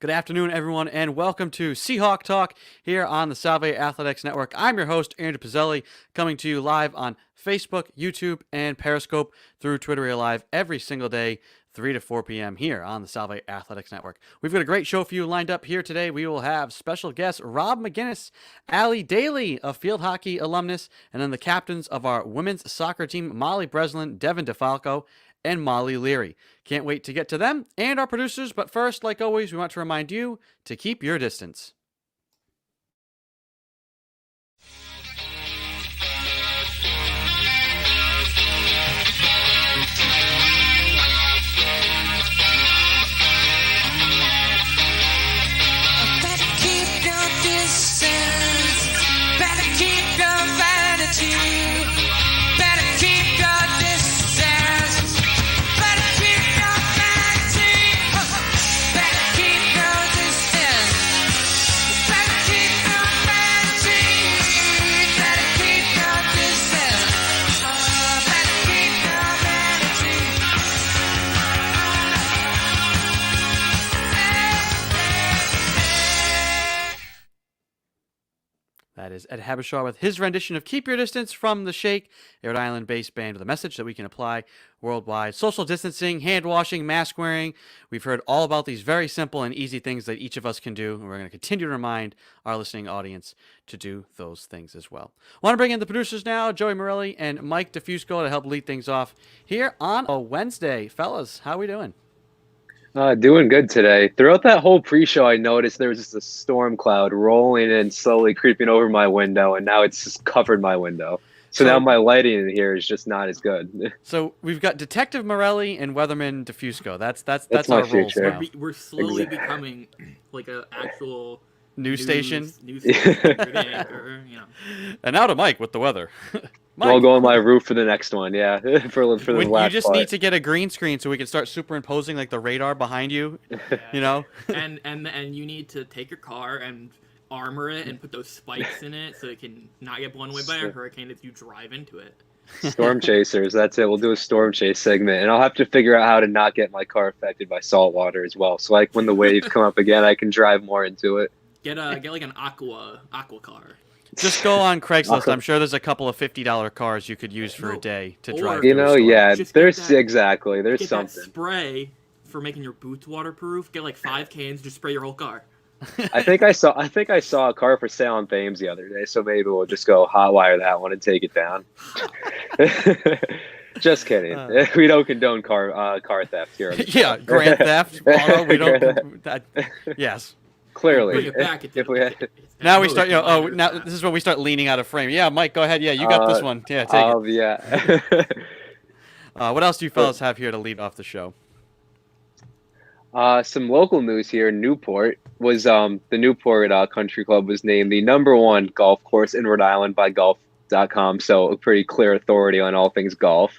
Good afternoon, everyone, and welcome to SeahawkTalk here on the Salve Athletics Network. I'm your host, Andrew Pizzelli, coming to you live on Facebook, YouTube, and Periscope through Twitter Live every single day, 3 to 4 p.m. here on the Salve Athletics Network. We've got a great show for you lined up here today. We will have special guest Rob McGinnis, Allie Daly, a field hockey alumnus, and then the captains of our women's soccer team, Molly Breslin, Devin DeFalco, and Molly Leary. Can't wait to get to them and our producers, but first, like always, we want to remind you to keep your distance. Better keep your distance. Better keep your vanity. Better keep your distance. Better keep your vanity. Better keep your distance. Better keep your vanity. Better keep your distance. Better keep your vanity. That is Ed Habishaw with his rendition of Keep Your Distance from the Shake, a Rhode Island-based band with a message that we can apply worldwide. Social distancing, hand washing, mask wearing. We've heard all about these very simple and easy things that each of us can do, and we're going to continue to remind our listening audience to do those things as well. Want to bring in the producers now, Joey Morelli and Mike DeFusco, to help lead things off here on a Wednesday. Fellas, how we doing? Doing good today. Throughout that whole pre-show, I noticed there was just a storm cloud rolling in, slowly creeping over my window, and now it's just covered my window. So now my lighting in here is just not as good. So we've got Detective Morelli and Weatherman DeFusco. That's my our roles future. now. We're slowly becoming like an actual News station. news station, anchor, you know. And now to Mike with the weather. Mike, I'll go on my roof for the next one, yeah. for the you last just part. need to get a green screen so we can start superimposing like the radar behind you. You know, and you need to take your car and armor it and put those spikes in it so it can not get blown away by a hurricane if you drive into it. Storm chasers, that's it. We'll do a storm chase segment, and I'll have to figure out how to not get my car affected by salt water as well. So like when the waves come up again, I can drive more into it. Get like an aqua car. just go on Craigslist. I'm sure there's a couple of $50 cars you could use for a day to Or- drive. You to a know, store. yeah, Just get there's that- exactly. There's Get something. that spray for making your boots waterproof. Get like 5 cans, just spray your whole car. I think I saw a car for sale on Thames the other day, so maybe we'll just go hotwire that one and take it down. Just kidding. We don't condone car theft here. Yeah, grand theft. Auto, we don't. Yes. Clearly. Bring it back. If we had, Now we start. Now this is when we start leaning out of frame. Yeah, Mike, go ahead. Yeah, you got this one. Yeah, take it. yeah. What else do you fellas have here to lead off the show? Some local news here. Newport was the Newport Country Club was named the #1 golf course in Rhode Island by golf.com, so a pretty clear authority on all things golf.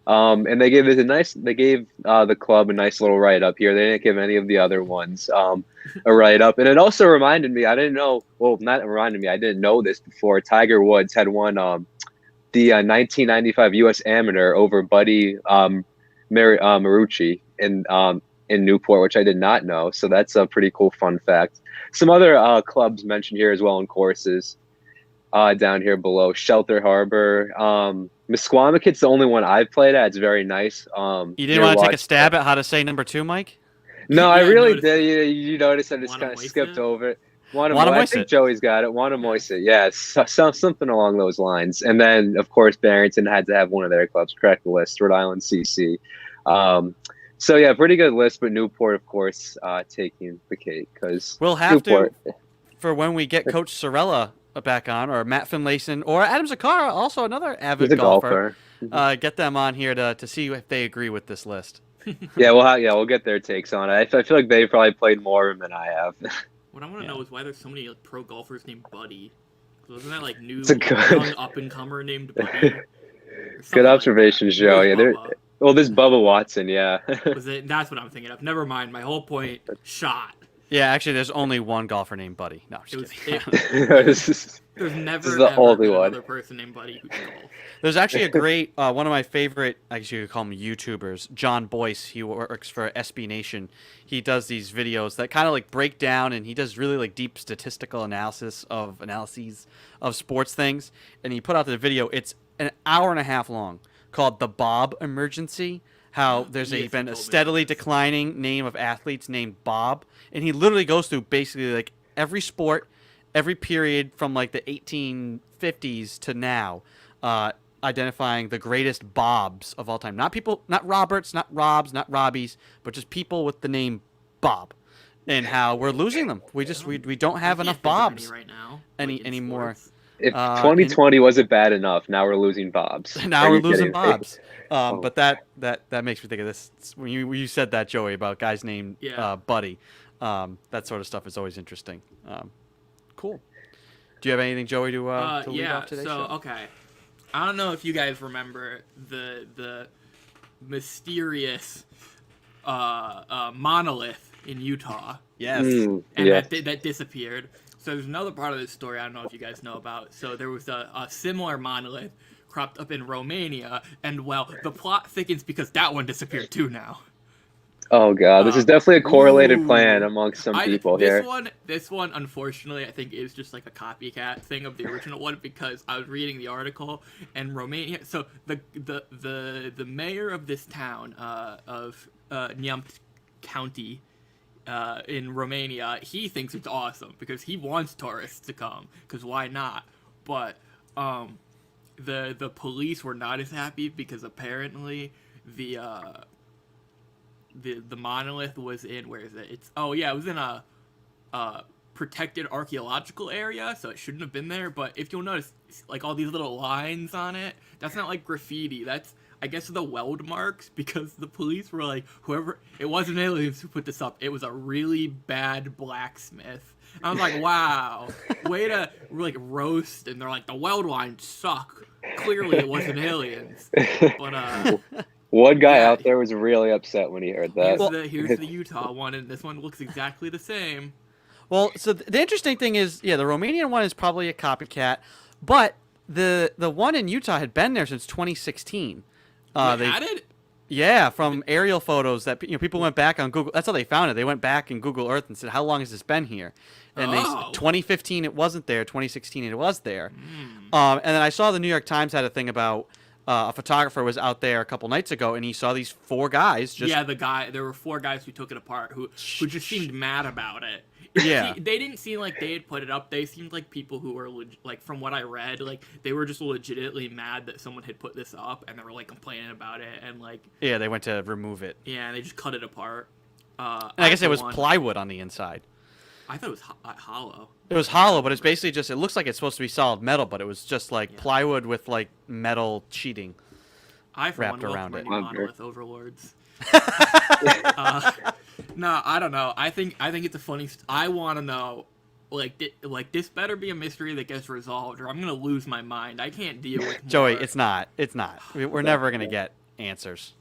And they gave the club a nice little write up here. They didn't give any of the other ones a write up, and it also reminded me. I didn't know. Well, not reminded me. I didn't know this before. Tiger Woods had won the 1995 U.S. Amateur over Buddy Marucci in Newport, which I did not know. So that's a pretty cool fun fact. Some other clubs mentioned here as well in courses down here below. Shelter Harbor. Misquamicket's the only one I've played at. It's very nice. You didn't want to take a stab at how to say number 2, Mike? No, Yeah, I I really noticed did. You noticed I just kind of Wannamoisa? skipped over it. I Wannamoisa. think Joey's got it. Wannamoisa, yes, something along those lines. And then, of course, Barrington had to have one of their clubs crack the list. Rhode Island CC. So yeah, pretty good list. But Newport, of course, taking the cake because We'll have Newport. to for when we get Coach Sorella back on, or Matt Finlayson, or Adam Zakara, also another avid He's a golfer. golfer. Get them on here to see if they agree with this list. Yeah, we'll get their takes on it. I feel like they probably played more than I have. What I want to know is why there's so many like, pro golfers named Buddy. Wasn't that like new It's a good- young up and comer named Buddy? Or something Good like observation, that. Joe. Maybe Yeah, it there. was Bubba. Well, this Bubba Watson, yeah. Was it? That's what I'm thinking of. Never mind. My whole point shot. Yeah, actually, there's only one golfer named Buddy. No, I'm It was just kidding. there's never the ever only been one. another person named Buddy who's golf. There's actually a great one of my favorite, I guess you could call him YouTubers, John Boyce. He works for SB Nation. He does these videos that kind of like break down, and he does really like deep statistical analyses of sports things. And he put out the video. It's an hour and a half long, called "The Bob Emergency." How there's Yes, been you a told me steadily about this. declining name of athletes named Bob, and he literally goes through basically like every sport, every period from like the 1850s to now, identifying the greatest Bobs of all time. Not people, not Roberts, not Robs, not Robbies, but just people with the name Bob, and how we're losing them. We don't have I can't enough think of any Bobs right now. any in anymore. sports. If Uh, 2020 wasn't bad enough, now we're losing Bobs. Now Are we're you losing kidding me? Bobs. But that makes me think of this when you said that, Joey, about guys named Yeah. Buddy. That sort of stuff is always interesting. Cool. Do you have anything, Joey, to lead Yeah. off today's So show? okay, I don't know if you guys remember the mysterious monolith in Utah. Yes. And Yeah. that disappeared. So there's another part of this story I don't know if you guys know about. So there was a similar monolith cropped up in Romania, and well, the plot thickens because that one disappeared too now. Oh god, this is definitely a correlated Ooh. plan amongst some people here. This one, unfortunately, I think is just like a copycat thing of the original one because I was reading the article and Romania. So the mayor of this town of Neamt County in Romania, he thinks it's awesome because he wants tourists to come because why not? But the police were not as happy because apparently the monolith was in, where is it? It was in a protected archaeological area, so it shouldn't have been there. But if you'll notice, like all these little lines on it, that's not like graffiti. That's, I guess, the weld marks, because the police were like, it wasn't aliens who put this up. It was a really bad blacksmith. I was like, wow, way to like roast, and they're like, the weld lines suck. Clearly, it wasn't aliens. But One guy Yeah. out there was really upset when he heard that. here's the Utah one, and this one looks exactly the same. Well, so the interesting thing is, yeah, the Romanian one is probably a copycat, but the one in Utah had been there since 2016. They had it? Yeah, from aerial photos that people went back on Google. That's how they found it. They went back in Google Earth and said, "How long has this been here?" And Oh. 2015 it wasn't there. 2016 it was there. And then I saw the New York Times had a thing about a photographer was out there a couple nights ago, and he saw these four guys just There were four guys who took it apart who just seemed mad about it. Yeah. They didn't seem like they had put it up. They seemed like people who were like, from what I read, like they were just legitimately mad that someone had put this up, and they were like complaining about it, and like yeah, they went to remove it. yeah, they just cut it apart. And I guess it was one- plywood on the inside. I thought it was hollow. It was hollow, but it's basically just, it looks like it's supposed to be solid metal, but it was just like Yeah. plywood with like metal sheeting. I for Wrapped one around welcome it. any monolith overlords. No, I don't know. I think it's a funny. I want to know, like this better be a mystery that gets resolved, or I'm gonna lose my mind. I can't deal with Joey, more. it's not. It's not. We're never going to get answers.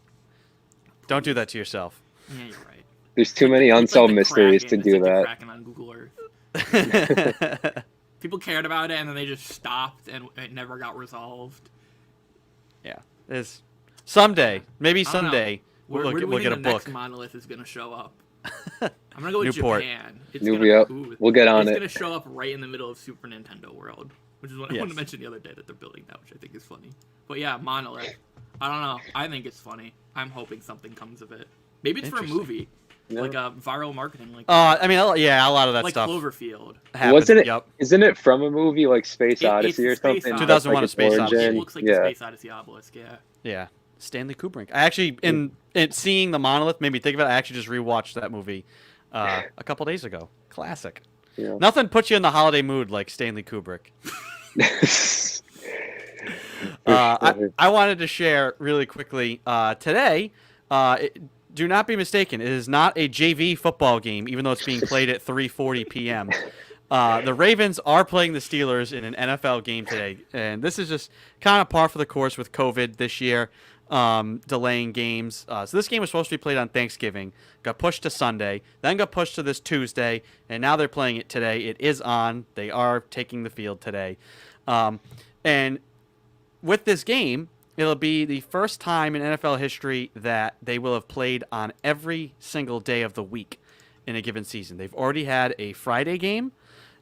Don't do that to yourself. Yeah, you're right. There's too many It's like unsolved the mysteries to Kraken. do It's like the that. Kraken on Google Earth. People cared about it, and then they just stopped, and it never got resolved. Yeah. It's someday, maybe I don't know. someday, Where we'll do we get a think the book. next monolith is gonna show up? I'm gonna go with Newport. Japan. It's Newport. We'll get on it's it. gonna show up right in the middle of Super Nintendo World, which is what I wanted Yes. to mention the other day, that they're building that, which I think is funny. But yeah, monolith. I don't know. I think it's funny. I'm hoping something comes of it. Maybe it's for a Interesting. movie, Yeah. like a viral marketing, like I mean, yeah, a lot of that like stuff Cloverfield. happens. Wasn't it? Yep. Isn't it from a movie like Space It's Odyssey the or Space something? Odyssey. 2001: That's A Space its Odyssey. It origin? looks like Yeah. the Space Odyssey obelisk. Yeah. Yeah. Stanley Kubrick. I actually, in seeing the monolith made me think of it. I actually just rewatched that movie a couple days ago. Classic. Yeah. Nothing puts you in the holiday mood like Stanley Kubrick. I wanted to share really quickly today. Do not be mistaken. It is not a JV football game, even though it's being played at 3:40 p.m. The Ravens are playing the Steelers in an NFL game today, and this is just kind of par for the course with COVID this year. delaying games. So this game was supposed to be played on Thanksgiving, got pushed to Sunday, then got pushed to this Tuesday, and now they're playing it today. It is on. They are taking the field today. And with this game, it'll be the first time in NFL history that they will have played on every single day of the week in a given season. They've already had a Friday game.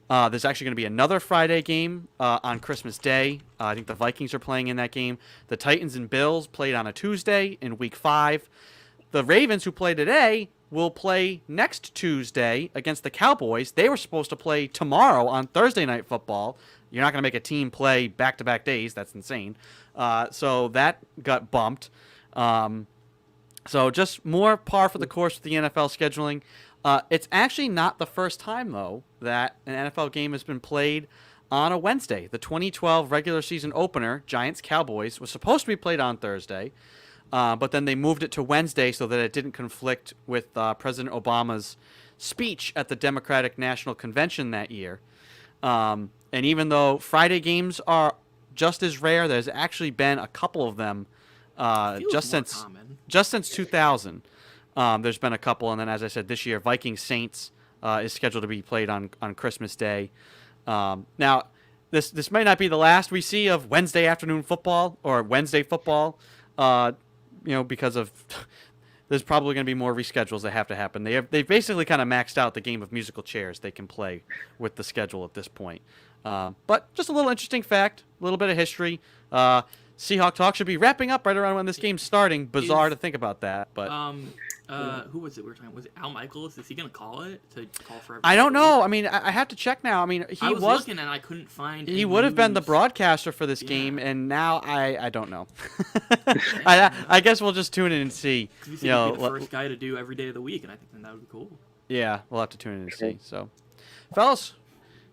There's actually going to be another Friday game on Christmas Day. I think the Vikings are playing in that game. The Titans and Bills played on a Tuesday in Week 5. The Ravens, who play today, will play next Tuesday against the Cowboys. They were supposed to play tomorrow on Thursday Night Football. You're not going to make a team play back-to-back days. That's insane. So that got bumped. So just more par for the course with the NFL scheduling. It's actually not the first time, though, that an NFL game has been played on a Wednesday. The 2012 regular season opener, Giants-Cowboys, was supposed to be played on Thursday, but then they moved it to Wednesday so that it didn't conflict with President Obama's speech at the Democratic National Convention that year. And even though Friday games are just as rare, there's actually been a couple of them just since 2000. There's been a couple, and then, as I said, this year, Vikings-Saints is scheduled to be played on Christmas Day. Now, this might not be the last we see of Wednesday afternoon football or Wednesday football, because of there's probably going to be more reschedules that have to happen. They've basically kind of maxed out the game of musical chairs they can play with the schedule at this point. But just a little interesting fact, a little bit of history. Seahawk Talk should be wrapping up right around when this game's starting. Bizarre to think about that, but who was it we were talking? Was it Al Michaels? Is he gonna call it to call for? I don't know. I mean, I have to check now. I mean, I was looking and I couldn't find. He would have been the broadcaster for this game, and now I don't know. I guess we'll just tune in and see. He'd be the first guy to do every day of the week, and I think that would be cool. Yeah, we'll have to tune in and see. So, fellas,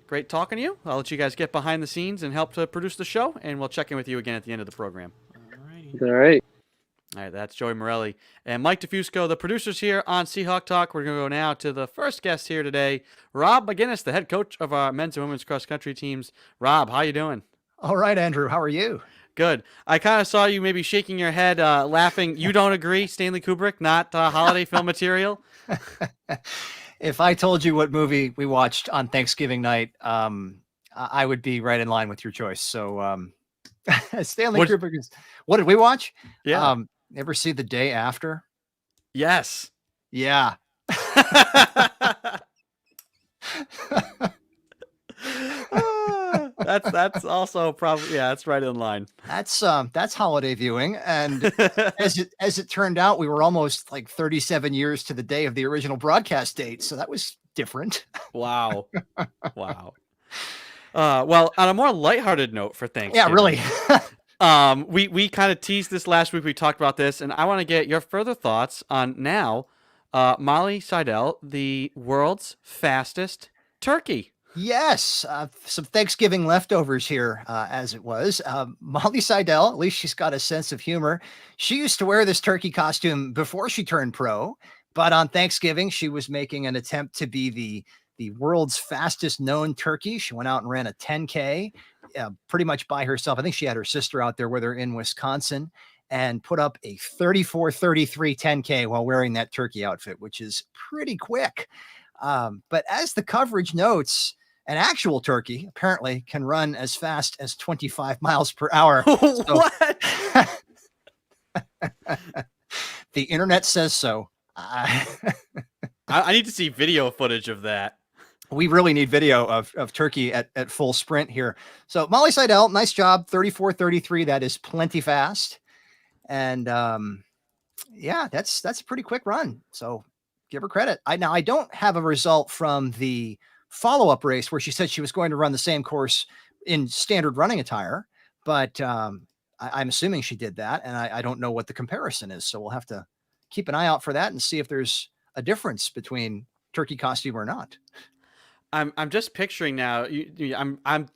great talking to you. I'll let you guys get behind the scenes and help to produce the show, and we'll check in with you again at the end of the program. All right. All right, that's Joey Morelli and Mike DeFusco, the producers here on Seahawk Talk. We're going to go now to the first guest here today, Rob McGinnis, the head coach of our men's and women's cross-country teams. Rob, how you doing? All right, Andrew. How are you? Good. I kind of saw you maybe shaking your head, laughing. You don't agree, Stanley Kubrick, not holiday film material? If I told you what movie we watched on Thanksgiving night, I would be right in line with your choice. So Stanley Kubrick is... What did we watch? Yeah. Ever see The Day After? Yes. Yeah. That's also probably, yeah, that's right in line. That's holiday viewing, and as it turned out, we were almost like 37 years to the day of the original broadcast date, so that was different. Wow. Wow. Well, on a more lighthearted note for Thanksgiving. Yeah, really. We kind of teased this last week. We talked about this, and I want to get your further thoughts on now Molly Seidel, the world's fastest turkey. Yes, some Thanksgiving leftovers here, as it was. Molly Seidel, at least she's got a sense of humor. She used to wear this turkey costume before she turned pro, but on Thanksgiving, she was making an attempt to be the world's fastest known turkey. She went out and ran a 10K pretty much by herself. I think she had her sister out there with her in Wisconsin, and put up a 34:33 10K while wearing that turkey outfit, which is pretty quick. But as the coverage notes, an actual turkey apparently can run as fast as 25 miles per hour. What? The internet says so. I need to see video footage of that. We really need video of turkey at full sprint here. So Molly Seidel, nice job. 34:33. That is plenty fast. And yeah, that's a pretty quick run. So give her credit. I don't have a result from the follow-up race where she said she was going to run the same course in standard running attire, but I'm assuming she did that, and I don't know what the comparison is. So we'll have to keep an eye out for that and see if there's a difference between turkey costume or not. I'm just picturing now. I'm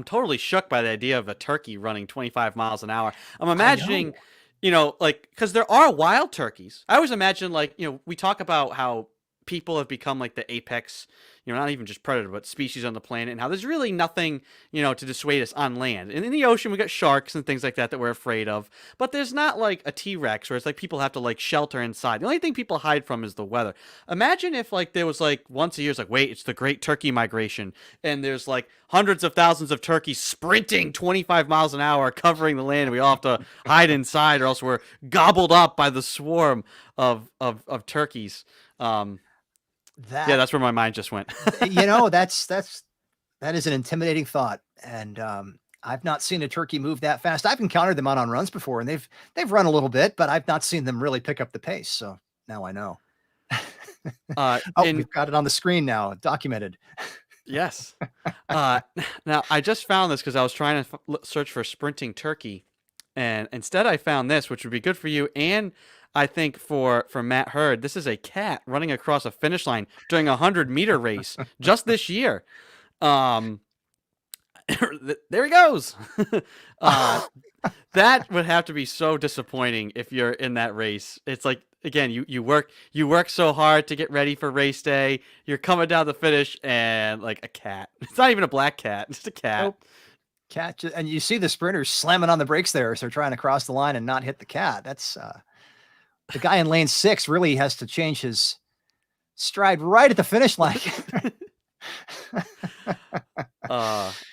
totally shook by the idea of a turkey running 25 miles an hour. I'm imagining, like, because there are wild turkeys. I always imagine, like, we talk about how people have become like the apex, not even just predator, but species on the planet, and how there's really nothing, to dissuade us on land. And in the ocean, we got sharks and things like that we're afraid of. But there's not like a T-Rex where it's like people have to like shelter inside. The only thing people hide from is the weather. Imagine if like there was like once a year, it's like, wait, it's the Great Turkey Migration, and there's like hundreds of thousands of turkeys sprinting 25 miles an hour covering the land, and we all have to hide inside, or else we're gobbled up by the swarm of turkeys. Yeah, that's where my mind just went. That is an intimidating thought, and I've not seen a turkey move that fast. I've encountered them out on runs before, and they've run a little bit, but I've not seen them really pick up the pace. So now I know. We've got it on the screen now, documented. Yes. Now I just found this because I was trying to search for sprinting turkey, and instead I found this, which would be good for you, and I think for Matt Hurd. This is a cat running across a finish line during a 100-meter race just this year. There he goes. That would have to be so disappointing if you're in that race. It's like, again, you work so hard to get ready for race day. You're coming down the finish and like a cat. It's not even a black cat. It's just a cat. Nope. Cat, and you see the sprinters slamming on the brakes there, so they're trying to cross the line and not hit the cat. That's the guy in lane 6 really has to change his stride right at the finish line.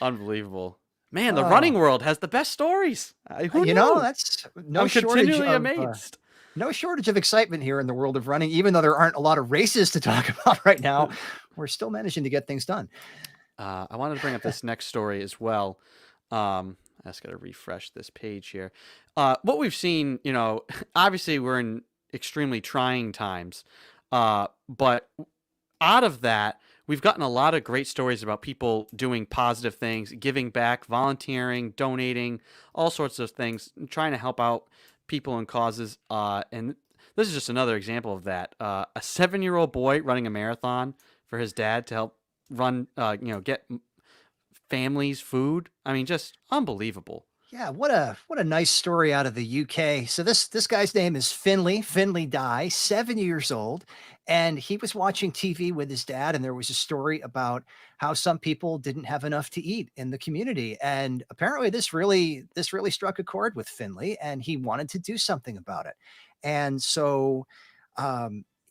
Unbelievable. Man, the running world has the best stories. Who knew? That's no I'm shortage continually of, amazed. No shortage of excitement here in the world of running, even though there aren't a lot of races to talk about right now. We're still managing to get things done. I wanted to bring up this next story as well. I just got to refresh this page here. What we've seen, obviously we're in extremely trying times, but out of that, we've gotten a lot of great stories about people doing positive things, giving back, volunteering, donating, all sorts of things, trying to help out people and causes. And this is just another example of that. A 7-year-old boy running a marathon for his dad to help run, get families food. I mean, just unbelievable. Yeah, what a nice story out of the UK. So this guy's name is Finley Dye, 7 years old, and he was watching TV with his dad, and there was a story about how some people didn't have enough to eat in the community, and apparently this really struck a chord with Finley, and he wanted to do something about it, and so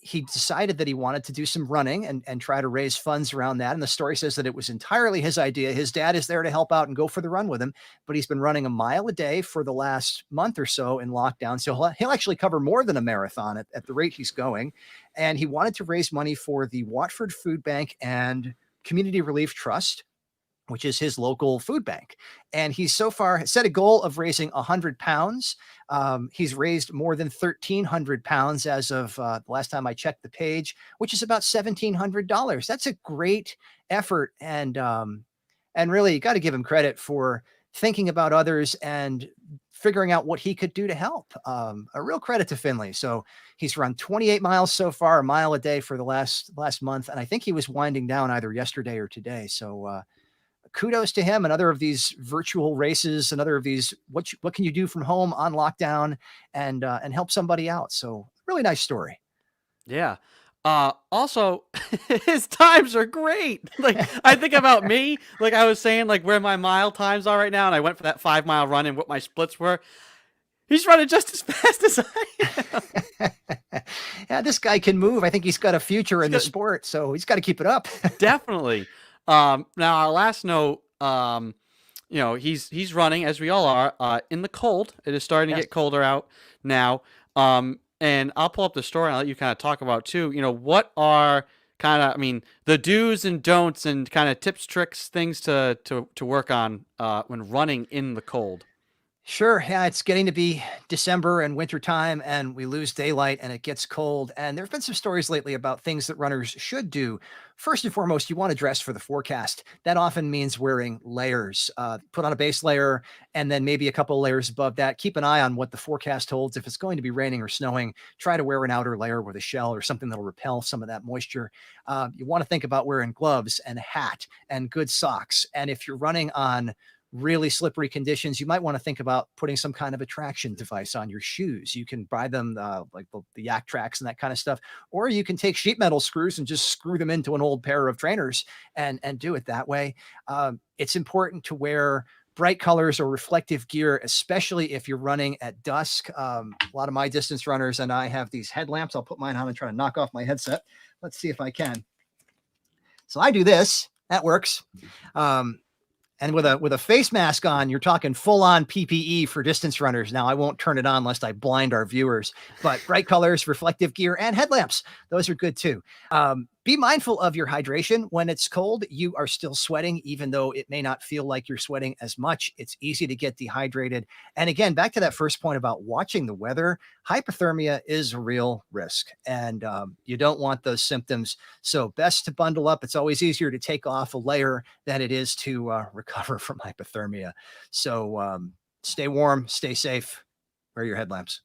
he decided that he wanted to do some running and try to raise funds around that. And the story says that it was entirely his idea. His dad is there to help out and go for the run with him, but he's been running a mile a day for the last month or so in lockdown. So he'll actually cover more than a marathon at the rate he's going. And he wanted to raise money for the Watford Food Bank and Community Relief Trust, which is his local food bank. And he's so far set a goal of raising £100. He's raised more than 1,300 pounds as of the last time I checked the page, which is about $1,700. That's a great effort. And really, you got to give him credit for thinking about others and figuring out what he could do to help. A real credit to Finley. So he's run 28 miles so far, a mile a day for the last month. And I think he was winding down either yesterday or today. So, kudos to him. Another of these virtual races, another of these, what can you do from home on lockdown and help somebody out. So really nice story. Yeah. Also his times are great. Like I think about me, like I was saying, like where my mile times are right now. And I went for that 5-mile run and what my splits were. He's running just as fast as I am. Yeah, this guy can move. I think he's got a future in the sport, so he's got to keep it up. Definitely. Now our last note, he's running as we all are, in the cold. It is starting to get colder out now. And I'll pull up the story and I'll let you kind of talk about too, what are the do's and don'ts and kind of tips, tricks, things to work on, when running in the cold. Sure. Yeah, it's getting to be December and winter time, and we lose daylight and it gets cold. And there have been some stories lately about things that runners should do. First and foremost, you want to dress for the forecast. That often means wearing layers. Put on a base layer and then maybe a couple of layers above that. Keep an eye on what the forecast holds. If it's going to be raining or snowing, try to wear an outer layer with a shell or something that'll repel some of that moisture. You want to think about wearing gloves and a hat and good socks. And if you're running on really slippery conditions, you might want to think about putting some kind of a traction device on your shoes. You can buy them like the Yak Tracks and that kind of stuff, or you can take sheet metal screws and just screw them into an old pair of trainers and do it that way. It's important to wear bright colors or reflective gear, especially if you're running at dusk. A lot of my distance runners and I have these headlamps. I'll put mine on and try to knock off my headset. Let's see if I can. So I do this. That works. And with a face mask on, you're talking full on PPE for distance runners. Now I won't turn it on lest I blind our viewers, but bright colors, reflective gear, and headlamps. Those are good too. Be mindful of your hydration. When it's cold, you are still sweating, even though it may not feel like you're sweating as much. It's easy to get dehydrated. And again, back to that first point about watching the weather, hypothermia is a real risk, and you don't want those symptoms. So best to bundle up. It's always easier to take off a layer than it is to recover from hypothermia. So stay warm, stay safe, wear your headlamps.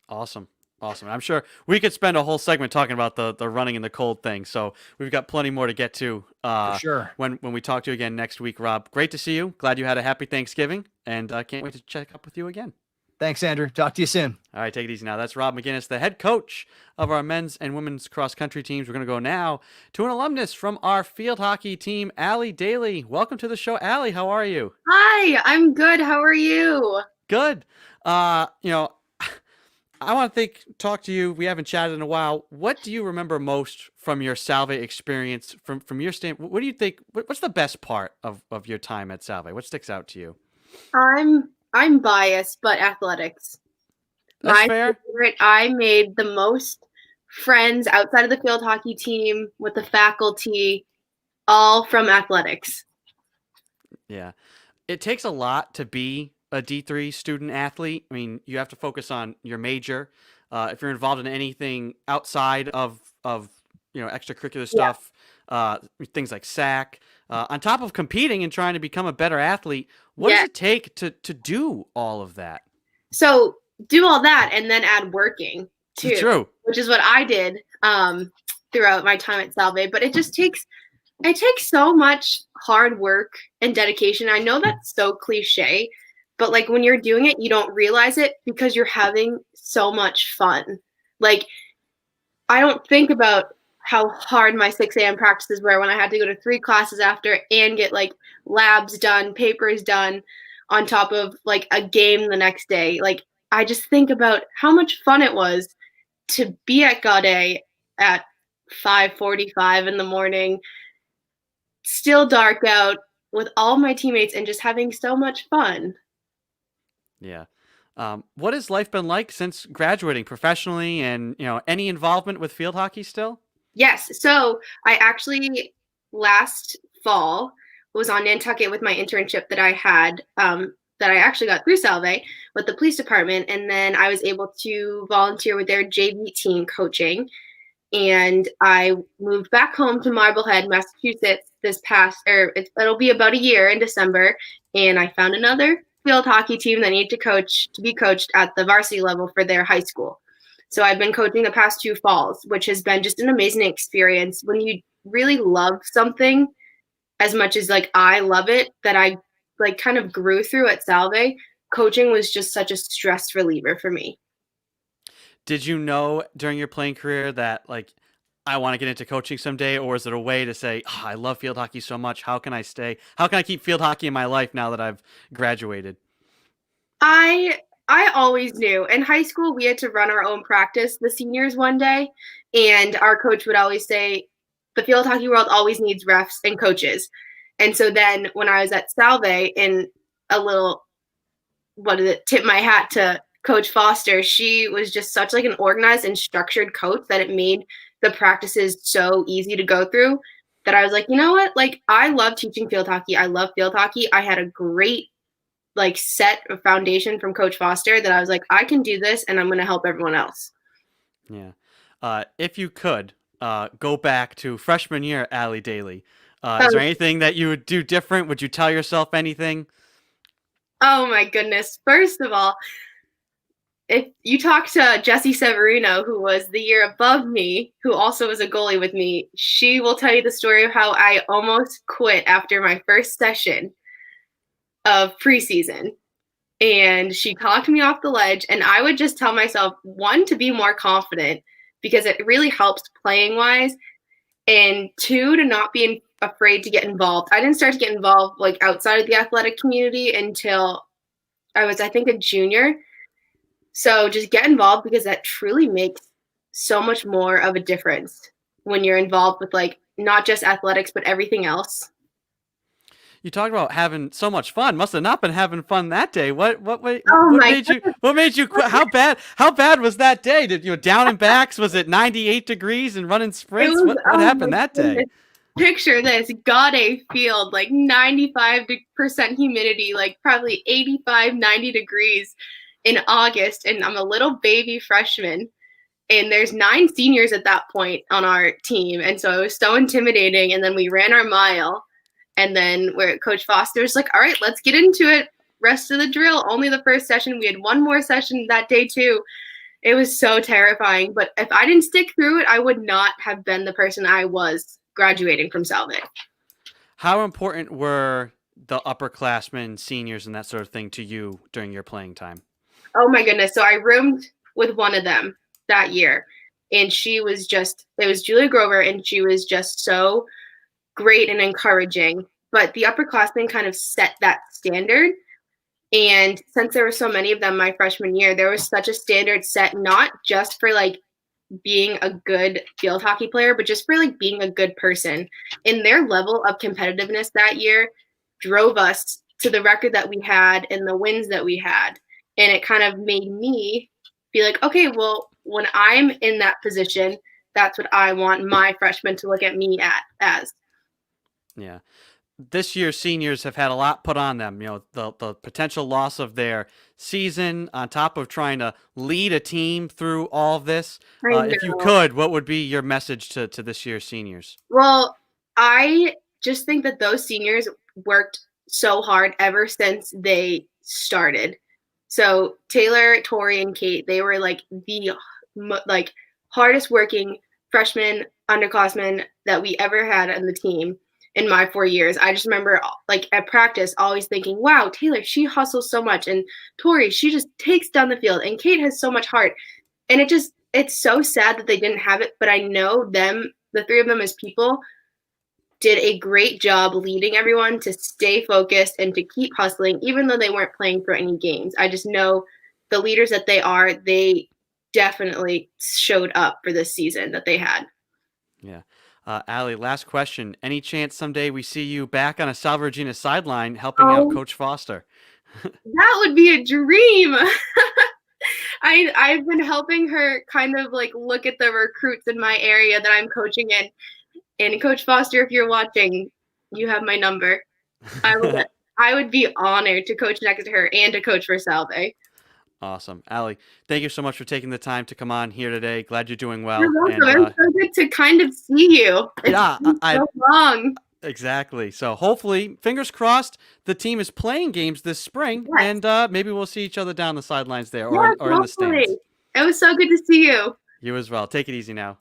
Awesome. Awesome. I'm sure we could spend a whole segment talking about the running in the cold thing. So we've got plenty more to get to For sure. when we talk to you again next week, Rob. Great to see you. Glad you had a happy Thanksgiving, and can't wait to check up with you again. Thanks, Andrew. Talk to you soon. All right, take it easy now. That's Rob McGinnis, the head coach of our men's and women's cross country teams. We're going to go now to an alumnus from our field hockey team, Allie Daly. Welcome to the show, Allie. How are you? Hi, I'm good. How are you? Good. I want to talk to you. We haven't chatted in a while. What do you remember most from your Salve experience? From your standpoint, what do you think? What's the best part of your time at Salve? What sticks out to you? I'm biased, but athletics. That's fair. Favorite. I made the most friends outside of the field hockey team with the faculty, all from athletics. Yeah, it takes a lot to be a D3 student athlete. I mean, you have to focus on your major. If you're involved in anything outside of extracurricular stuff, things like SAC, on top of competing and trying to become a better athlete, what does it take to do all of that? So do all that and then add working too. True. Which is what I did throughout my time at Salve. But it takes so much hard work and dedication. I know that's so cliche, but like when you're doing it, you don't realize it because you're having so much fun. Like I don't think about how hard my 6 a.m. practices were when I had to go to 3 classes after and get like labs done, papers done on top of like a game the next day. Like I just think about how much fun it was to be at Gaudet at 5:45 in the morning, still dark out with all my teammates and just having so much fun. Yeah. What has life been like since graduating professionally, and any involvement with field hockey still? Yes. So I actually last fall was on Nantucket with my internship that I had that I actually got through Salve with the police department. And then I was able to volunteer with their JV team coaching. And I moved back home to Marblehead, Massachusetts it'll be about a year in December. And I found another field hockey team that needed to be coached at the varsity level for their high school. So I've been coaching the past 2 falls, which has been just an amazing experience. When you really love something as much as like I love it, that I like kind of grew through at Salve, coaching was just such a stress reliever for me. Did you know during your playing career that like I want to get into coaching someday, or is it a way to say, I love field hockey so much, how can I stay? How can I keep field hockey in my life now that I've graduated? I always knew. In high school, we had to run our own practice, the seniors one day, and our coach would always say, the field hockey world always needs refs and coaches. And so then when I was at Salve, in a little, tip my hat to Coach Foster, she was just such like an organized and structured coach that it made the practices so easy to go through that I was like, you know what? Like, I love teaching field hockey. I love field hockey. I had a great like set of foundation from Coach Foster that I was like, I can do this and I'm going to help everyone else. Yeah. If you could go back to freshman year, Allie Daly, is there anything that you would do different? Would you tell yourself anything? Oh my goodness. First of all, if you talk to Jessie Severino, who was the year above me, who also was a goalie with me, she will tell you the story of how I almost quit after my first session. of preseason. And she talked me off the ledge, and I would just tell myself, one, to be more confident because it really helps playing wise, and two, to not be afraid to get involved. I didn't start to get involved like outside of the athletic community until I was, I think, a junior. So just get involved because that truly makes so much more of a difference when you're involved with like not just athletics but everything else. You talked about having so much fun. Must have not been having fun that day. What Oh what my made you what made you quit? How bad was that day? Did you know, down and backs? Was it 98 degrees and running sprints? What Oh happened my that day? goodness. Picture this, Gaudet Field, like 95% humidity, like probably 85, 90 degrees in August, and I'm a little baby freshman. And there's 9 seniors at that point on our team. And so it was so intimidating. And then we ran our mile. And then where Coach Foster's like, all right, let's get into it. Rest of the drill. Only the first session. We had one more session that day too. It was so terrifying. But if I didn't stick through it, I would not have been the person I was graduating from Salve. How important were the upperclassmen, seniors, and that sort of thing to you during your playing time? Oh my goodness. So I roomed with one of them that year. And she was just, it was Julia Grover, and she was just so great and encouraging. But the upperclassmen kind of set that standard. And since there were so many of them my freshman year, there was such a standard set, not just for like being a good field hockey player, but just for like being a good person. And their level of competitiveness that year drove us to the record that we had and the wins that we had. And it kind of made me be like, okay, well, when I'm in that position, that's what I want my freshmen to look at me as. Yeah. This year, seniors have had a lot put on them. You know, the potential loss of their season on top of trying to lead a team through all of this. If you could, what would be your message to this year's seniors? Well, I just think that those seniors worked so hard ever since they started. So Taylor, Tori, and Kate, they were like the hardest working freshmen, underclassmen that we ever had on the team in my 4 years. I just remember like at practice always thinking, wow, Taylor, she hustles so much. And Tori, she just takes down the field. And Kate has so much heart. And it's so sad that they didn't have it. But I know them, the three of them as people, did a great job leading everyone to stay focused and to keep hustling, even though they weren't playing for any games. I just know the leaders that they are, they definitely showed up for this season that they had. Yeah. Allie, last question. Any chance someday we see you back on a Salve Regina sideline helping out Coach Foster? That would be a dream. I've been helping her kind of like look at the recruits in my area that I'm coaching in. And Coach Foster, if you're watching, you have my number. I would be honored to coach next to her and to coach for Salve. Awesome. Allie, thank you so much for taking the time to come on here today. Glad you're doing well. You're welcome. It's so good to kind of see you. It's been so long. Exactly. So hopefully, fingers crossed, the team is playing games this spring, yes. And maybe we'll see each other down the sidelines there yes, or in the stands. It was so good to see you. You as well. Take it easy now.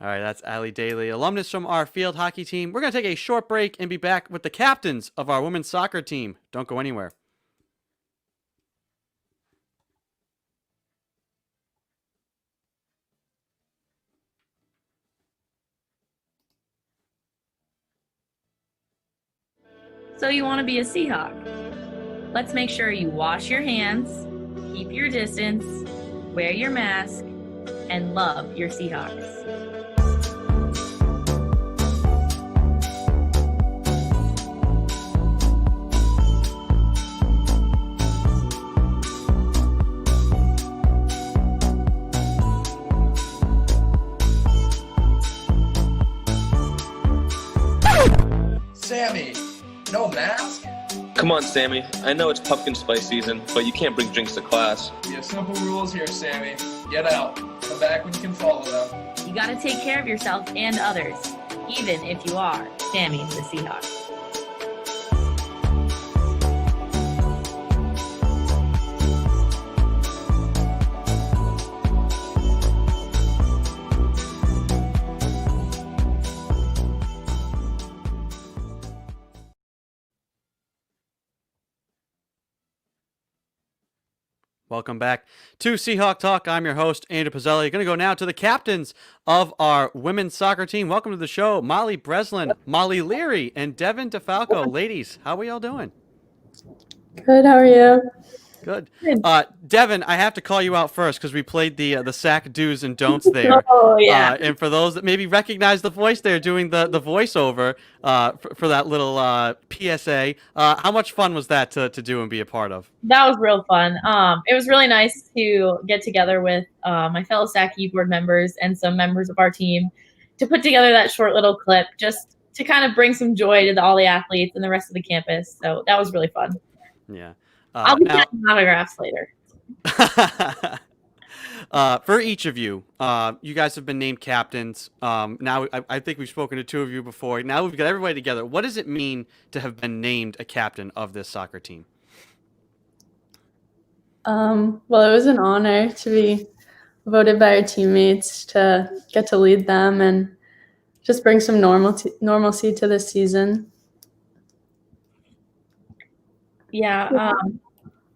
All right, that's Allie Daly, alumnus from our field hockey team. We're going to take a short break and be back with the captains of our women's soccer team. Don't go anywhere. So you want to be a Seahawk? Let's make sure you wash your hands, keep your distance, wear your mask, and love your Seahawks. Sammy, no mask? Come on, Sammy. I know it's pumpkin spice season, but you can't bring drinks to class. We have simple rules here, Sammy. Get out. Come back when you can follow them. You gotta take care of yourself and others, even if you are Sammy the Seahawk. Welcome back to Seahawk Talk. I'm your host, Andrew Pizzelli. Going to go now to the captains of our women's soccer team. Welcome to the show, Molly Breslin, Molly Leary, and Devin DeFalco. Ladies, how are y'all doing? Good, how are you? Good. Devin, I have to call you out first because we played the SAC do's and don'ts there. Oh, yeah. And for those that maybe recognize the voice there doing the voiceover for that little PSA, how much fun was that to do and be a part of? That was real fun. It was really nice to get together with my fellow SAC board members and some members of our team to put together that short little clip just to kind of bring some joy to all the athletes and the rest of the campus. So that was really fun. Yeah. I'll be getting autographs later. For each of you, you guys have been named captains. Now, I think we've spoken to two of you before. Now we've got everybody together. What does it mean to have been named a captain of this soccer team? Well, it was an honor to be voted by our teammates to get to lead them and just bring some normalcy to this season. Yeah.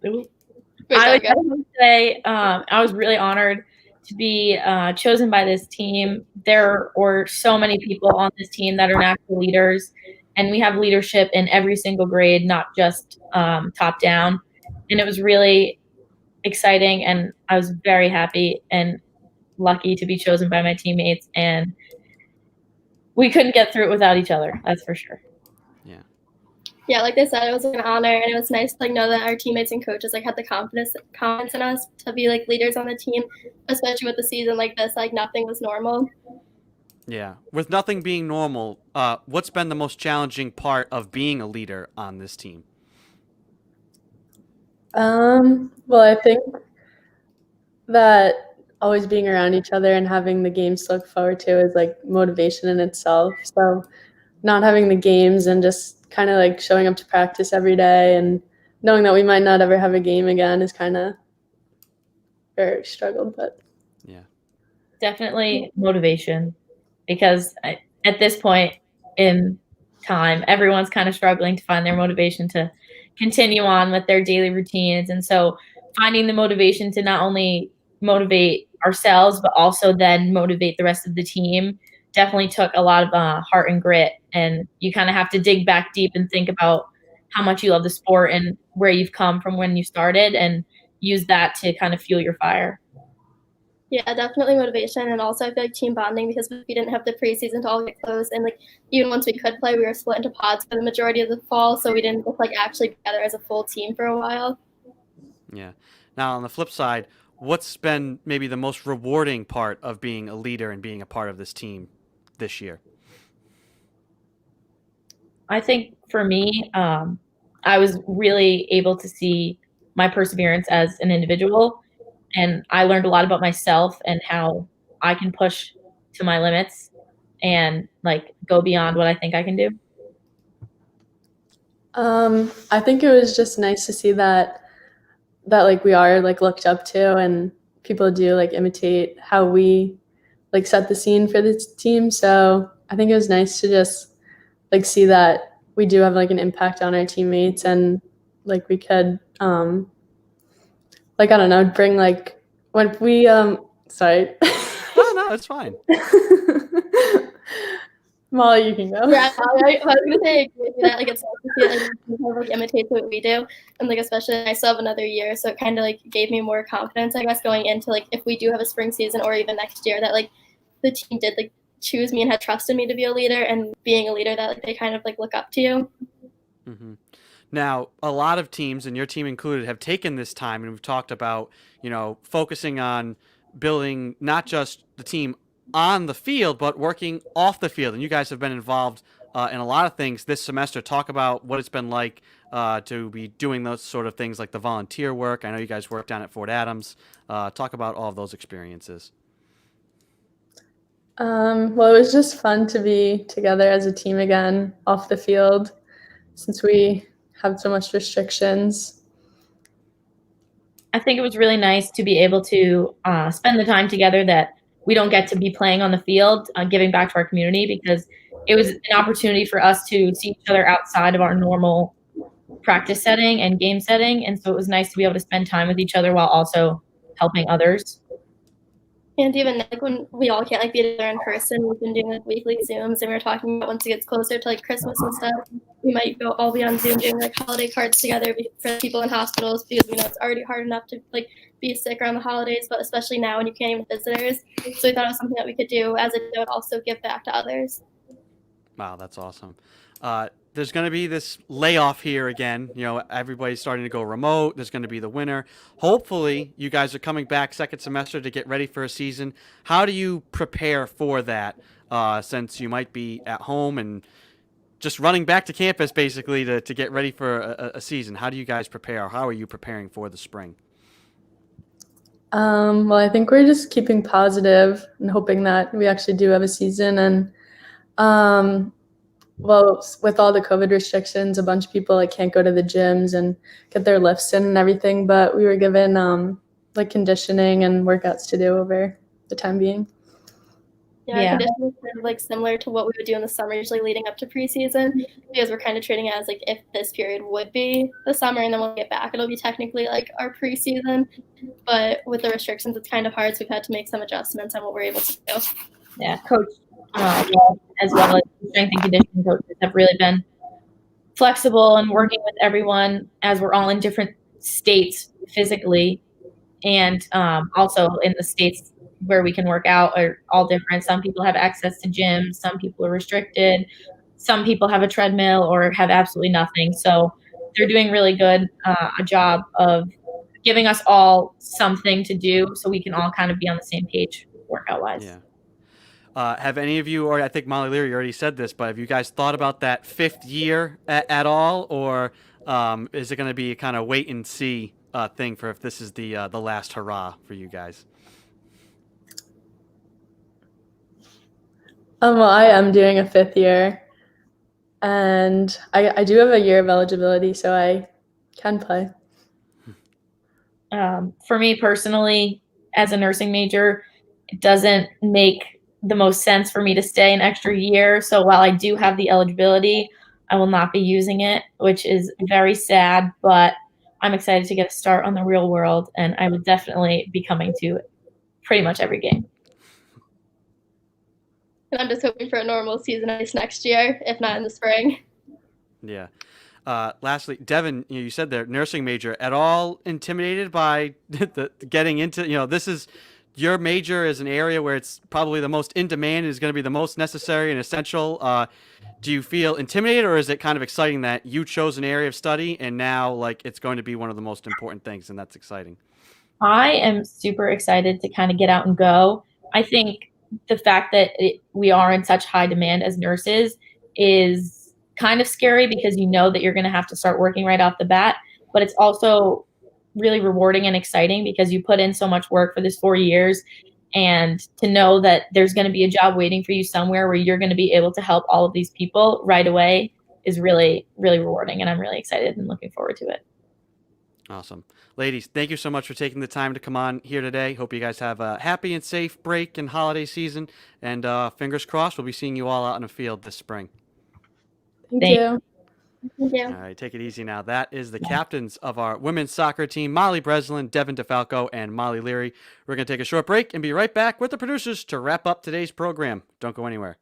I would say I was really honored to be chosen by this team. There were so many people on this team that are natural leaders, and we have leadership in every single grade, not just top down. And it was really exciting, and I was very happy and lucky to be chosen by my teammates. And we couldn't get through it without each other, that's for sure. Yeah, like I said, it was an honor, and it was nice to know that our teammates and coaches had the confidence in us to be leaders on the team, especially with the season like this. Nothing was normal. Yeah, with nothing being normal, what's been the most challenging part of being a leader on this team? Well, I think that always being around each other and having the games to look forward to is motivation in itself. So not having the games and just kind of showing up to practice every day and knowing that we might not ever have a game again is kind of very struggled. But yeah, definitely motivation, because at this point in time, everyone's kind of struggling to find their motivation to continue on with their daily routines. And so finding the motivation to not only motivate ourselves, but also then motivate the rest of the team definitely took a lot of heart and grit. And you kind of have to dig back deep and think about how much you love the sport and where you've come from when you started, and use that to kind of fuel your fire. Yeah, definitely motivation, and also I feel team bonding, because we didn't have the preseason to all get close, and even once we could play, we were split into pods for the majority of the fall, so we didn't get actually together as a full team for a while. Yeah. Now on the flip side, what's been maybe the most rewarding part of being a leader and being a part of this team this year? I think for me, I was really able to see my perseverance as an individual, and I learned a lot about myself and how I can push to my limits and go beyond what I think I can do. I think it was just nice to see that we are looked up to, and people do imitate how we set the scene for this team. So I think it was nice to just see that we do have an impact on our teammates, and we could I don't know, bring when we sorry. No, it's fine. Molly, you can go. Yeah, I was gonna say I agree with you that it's nice to see people imitate what we do, and especially I still have another year, so it kind of gave me more confidence, I guess, going into if we do have a spring season or even next year, that the team did choose me and had trusted me to be a leader, and being a leader that they kind of look up to you. Mm-hmm. Now, a lot of teams, and your team included, have taken this time, and we've talked about focusing on building not just the team on the field, but working off the field. And you guys have been involved in a lot of things this semester. Talk about what it's been like to be doing those sort of things, like the volunteer work. I know you guys work down at Fort Adams. Talk about all of those experiences. Well, it was just fun to be together as a team again off the field, since we have so much restrictions. I think it was really nice to be able to spend the time together that we don't get to be playing on the field, giving back to our community, because it was an opportunity for us to see each other outside of our normal practice setting and game setting. And so it was nice to be able to spend time with each other while also helping others. And even like when we all can't like be together in person, we've been doing like weekly Zooms, and we were talking about once it gets closer to like Christmas and stuff, we might go all be on Zoom doing like holiday cards together for people in hospitals, because we know it's already hard enough to like be sick around the holidays, but especially now when you can't even visitors. So we thought it was something that we could do as a note, also give back to others. Wow, that's awesome. There's going to be this layoff here again. You know, everybody's starting to go remote. There's going to be the winter. Hopefully, you guys are coming back second semester to get ready for a season. How do you prepare for that, since you might be at home and just running back to campus basically to get ready for a season? How do you guys prepare? How are you preparing for the spring? Well, I think we're just keeping positive and hoping that we actually do have a season. And well, with all the COVID restrictions, a bunch of people like can't go to the gyms and get their lifts in and everything. But we were given like conditioning and workouts to do over the time being. Yeah, conditioning is kind of like similar to what we would do in the summer, usually leading up to preseason, because we're kind of treating it as like if this period would be the summer and then we'll get back, it'll be technically like our preseason. But with the restrictions, it's kind of hard, so we've had to make some adjustments on what we're able to do. Yeah, coach, as well as strength and conditioning coaches have really been flexible and working with everyone as we're all in different states physically, and also in the states where we can work out are all different. Some people have access to gyms, some people are restricted, some people have a treadmill or have absolutely nothing. So they're doing really good a job of giving us all something to do so we can all kind of be on the same page workout wise. Yeah. Have any of you, or I think Molly Leary already said this, but have you guys thought about that fifth year at all, or is it going to be a kind of wait and see thing for if this is the last hurrah for you guys? Well, I am doing a fifth year, and I do have a year of eligibility, so I can play. For me personally, as a nursing major, it doesn't make the most sense for me to stay an extra year. So while I do have the eligibility, I will not be using it, which is very sad, but I'm excited to get a start on the real world, and I would definitely be coming to pretty much every game. And I'm just hoping for a normal season at least next year, if not in the spring. Yeah. Lastly, Devin, you said there, nursing major, at all intimidated by the getting into, this is your major is an area where it's probably the most in demand, is going to be the most necessary and essential. Do you feel intimidated, or is it kind of exciting that you chose an area of study and now like it's going to be one of the most important things, and that's exciting? I am super excited to kind of get out and go. I think the fact that we are in such high demand as nurses is kind of scary, because you know that you're going to have to start working right off the bat, but it's also really rewarding and exciting because you put in so much work for this 4 years, and to know that there's going to be a job waiting for you somewhere where you're going to be able to help all of these people right away is really, really rewarding, and I'm really excited and looking forward to it. Awesome. Ladies, thank you so much for taking the time to come on here today. Hope you guys have a happy and safe break and holiday season. And fingers crossed, we'll be seeing you all out in the field this spring. Thank you. Thank you. All right, take it easy now. That is the captains of our women's soccer team, Molly Breslin, Devin DeFalco, and Molly Leary. We're going to take a short break and be right back with the producers to wrap up today's program. Don't go anywhere.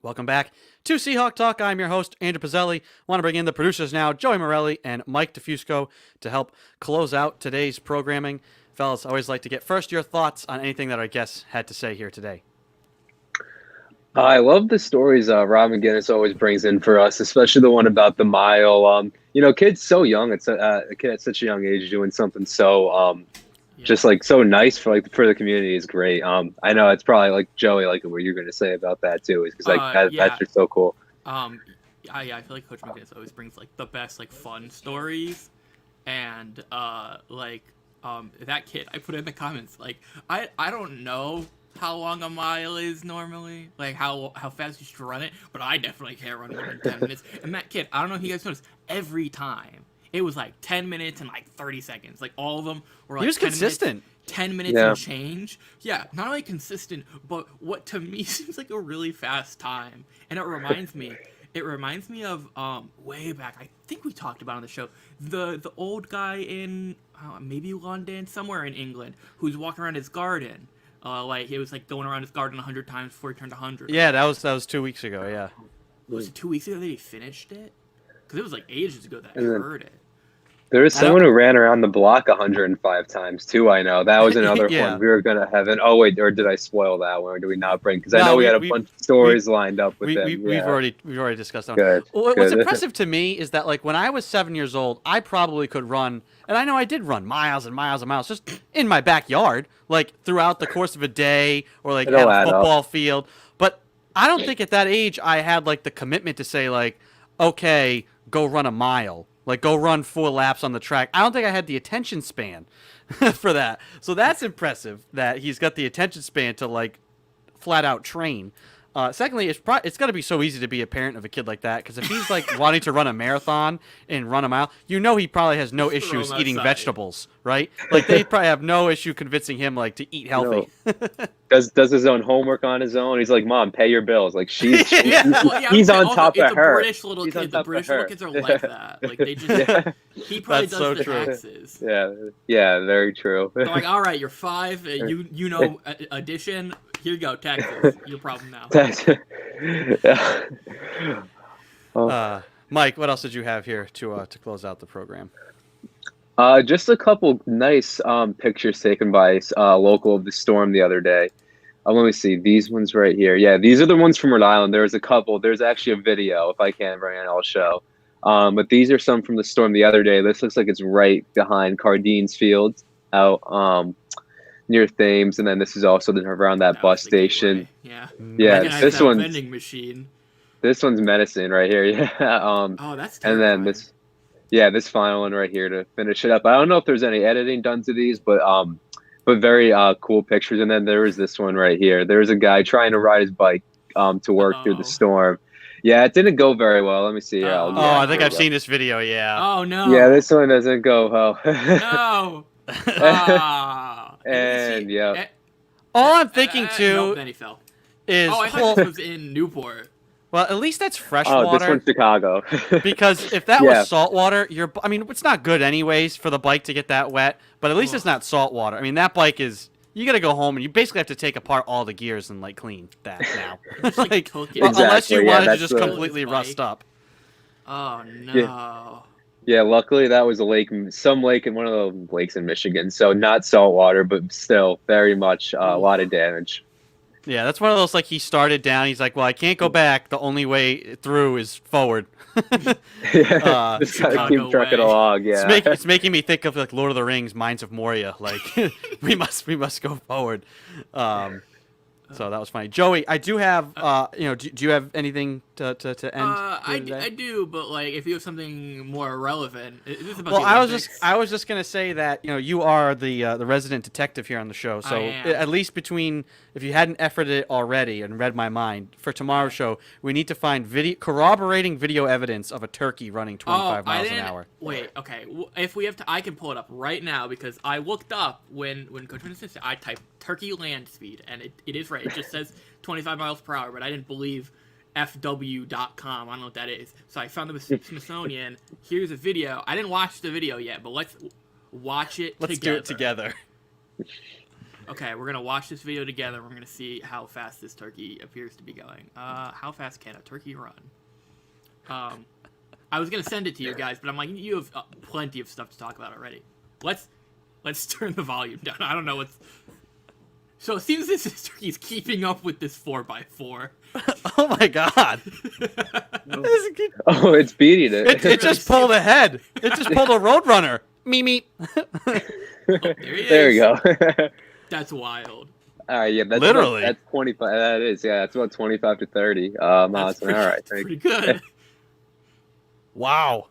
Welcome back to Seahawk Talk. I'm your host, Andrew Pizzelli. Want to bring in the producers now, Joey Morelli and Mike DeFusco, to help close out today's programming. Fellas, I always like to get first your thoughts on anything that our guests had to say here today. I love the stories Rob McGinnis always brings in for us, especially the one about the mile. Kids so young, it's a kid at such a young age doing something so just like so nice for the community is great. I know it's probably like Joey, like what you're going to say about that too, is because that's just so cool. I feel like Coach McGinnis always brings like the best like fun stories, and that kid I put in the comments like I don't know how long a mile is normally, like how fast you should run it, but I definitely can't run more than 10 minutes. And that kid, I don't know if you guys noticed, every time it was like 10 minutes and like 30 seconds. Like all of them were like he was 10 consistent. 10 minutes and change. Yeah, not only consistent, but what to me seems like a really fast time. And it reminds me of way back, I think we talked about on the show, the old guy in maybe London, somewhere in England, who's walking around his garden. Like it was like going around his garden 100 times before he turned 100. Yeah, that was 2 weeks ago. Yeah. Was it 2 weeks ago that he finished it? Because it was like ages ago that I heard it. There was someone who ran around the block 105 times too. I know that was another one we were gonna have. Oh wait, or did I spoil that one? Or do we not bring? Because I know we had a bunch of stories lined up with them. We've already discussed that. Good. What's impressive to me is that like when I was 7 years old, I probably could run, and I know I did run miles and miles and miles just in my backyard, like throughout the course of a day, or like at a football field. But I don't think at that age I had like the commitment to say like, okay, go run a mile. Like, go run 4 laps on the track. I don't think I had the attention span for that. So that's impressive that he's got the attention span to, like, flat-out train. Secondly, it's got to be so easy to be a parent of a kid like that, because if he's, like, wanting to run a marathon and run a mile, he probably has no issues eating vegetables, right? Like, they probably have no issue convincing him, like, to eat healthy. No. Does his own homework on his own. He's like, Mom, pay your bills. Like, he's on top of her. British little kid. The British little kids are like that. Like, they just, he probably does the taxes. Yeah, very true. They're like, all right, you're 5, you know addition. Here you go, taxes. Your problem now. Mike, what else did you have here to close out the program? Just a couple nice pictures taken by local of the storm the other day. Let me see these ones right here. Yeah, these are the ones from Rhode Island. There's a couple. There's actually a video. If I can bring it, I'll show. But these are some from the storm the other day. This looks like it's right behind Cardine's Field out near Thames, and then this is also around that bus station. Yeah. This one's vending machine. This one's medicine right here. Yeah. That's terrifying. And then this final one right here to finish it up. I don't know if there's any editing done to these, but very cool pictures. And then there is this one right here. There's a guy trying to ride his bike to work through the storm. Yeah, it didn't go very well. Let me see here. I think I've seen this video. Yeah. Oh no. Yeah, this one doesn't go well. No. And yeah. All I'm thinking too then he fell. Is I thought this was in Newport. Well, at least that's fresh water. Oh, this one's Chicago. Because if that was salt water, it's not good anyways for the bike to get that wet, but at least it's not salt water. I mean, that bike is, you got to go home and you basically have to take apart all the gears and like clean that now. Unless you wanted to just completely rust up. Oh no. Yeah, luckily that was some lake in one of the lakes in Michigan, so not salt water, but still very much a lot of damage. Yeah, that's one of those, like, he started down, he's like, well, I can't go back, the only way through is forward. Just gotta keep trucking along, yeah. It's making me think of, like, Lord of the Rings, Mines of Moria, like, we must go forward. So that was funny. Joey, I do have, do you have anything to end? I do, but like, if you have something more relevant, this is about I was just gonna say that you are the resident detective here on the show, so at least if you hadn't efforted it already and read my mind for tomorrow's show, we need to find corroborating video evidence of a turkey running 25 miles an hour. Wait, okay. If we have to, I can pull it up right now because I looked up when Coach Winston said I typed turkey land speed, and it is right. It just says 25 miles per hour, but I didn't believe fw.com. I don't know what that is. So I found the Smithsonian. Here's a video. I didn't watch the video yet, but let's watch it together. Let's do it together. Okay, we're gonna watch this video together. We're gonna see how fast this turkey appears to be going. How fast can a turkey run? I was gonna send it to you guys, but I'm like, you have plenty of stuff to talk about already. Let's turn the volume down. I don't know what's. So it seems this turkey's keeping up with this 4x4. Oh my god! Oh, it's beating it. It just pulled ahead. It just pulled a roadrunner. Me. There we go. That's wild. All right, yeah, that's Literally. that's 25. That is, yeah, that's about 25 to 30 miles an hour. I think. Pretty good. Wow.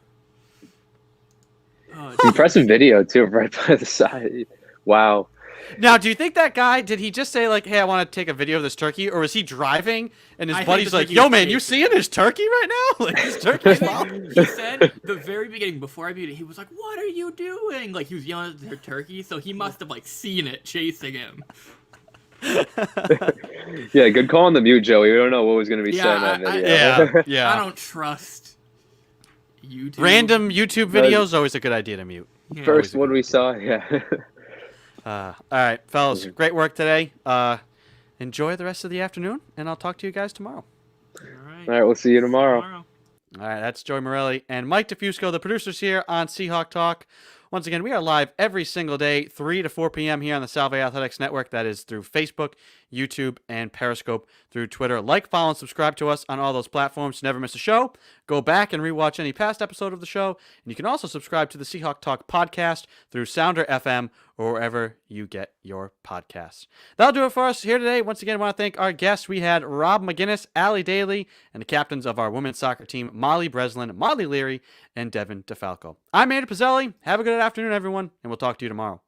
Oh, Impressive video too, right by the side. Wow. Now, do you think that guy, did he just say, like, hey, I want to take a video of this turkey? Or was he driving and his I think buddy's the like, turkey yo, was man, you chasing seeing this turkey right now? Like, this turkey's wild. He said the very beginning, before I viewed it, he was like, what are you doing? Like, he was yelling at the turkey, so he must have, like, seen it chasing him. Yeah, good call on the mute, Joey. We don't know what was going to be said in that video. Yeah. I don't trust YouTube. Random YouTube videos, always a good idea to mute. Yeah. First one we saw, yeah. All right, fellas, great work today. Enjoy the rest of the afternoon, and I'll talk to you guys tomorrow. All right. All right, we'll see you tomorrow. All right, that's Joey Morelli and Mike DeFusco, the producers here on Seahawk Talk. Once again, we are live every single day, 3 to 4 p.m. here on the Salve Athletics Network. That is through Facebook, YouTube, and Periscope through Twitter. Like, follow, and subscribe to us on all those platforms to never miss a show. Go back and rewatch any past episode of the show. And you can also subscribe to the Seahawk Talk podcast through Sounder FM or wherever you get your podcasts. That'll do it for us here today. Once again, I want to thank our guests. We had Rob McGinnis, Allie Daly, and the captains of our women's soccer team, Molly Breslin, Molly Leary, and Devin DeFalco. I'm Andrew Pizzelli. Have a good afternoon, everyone, and we'll talk to you tomorrow.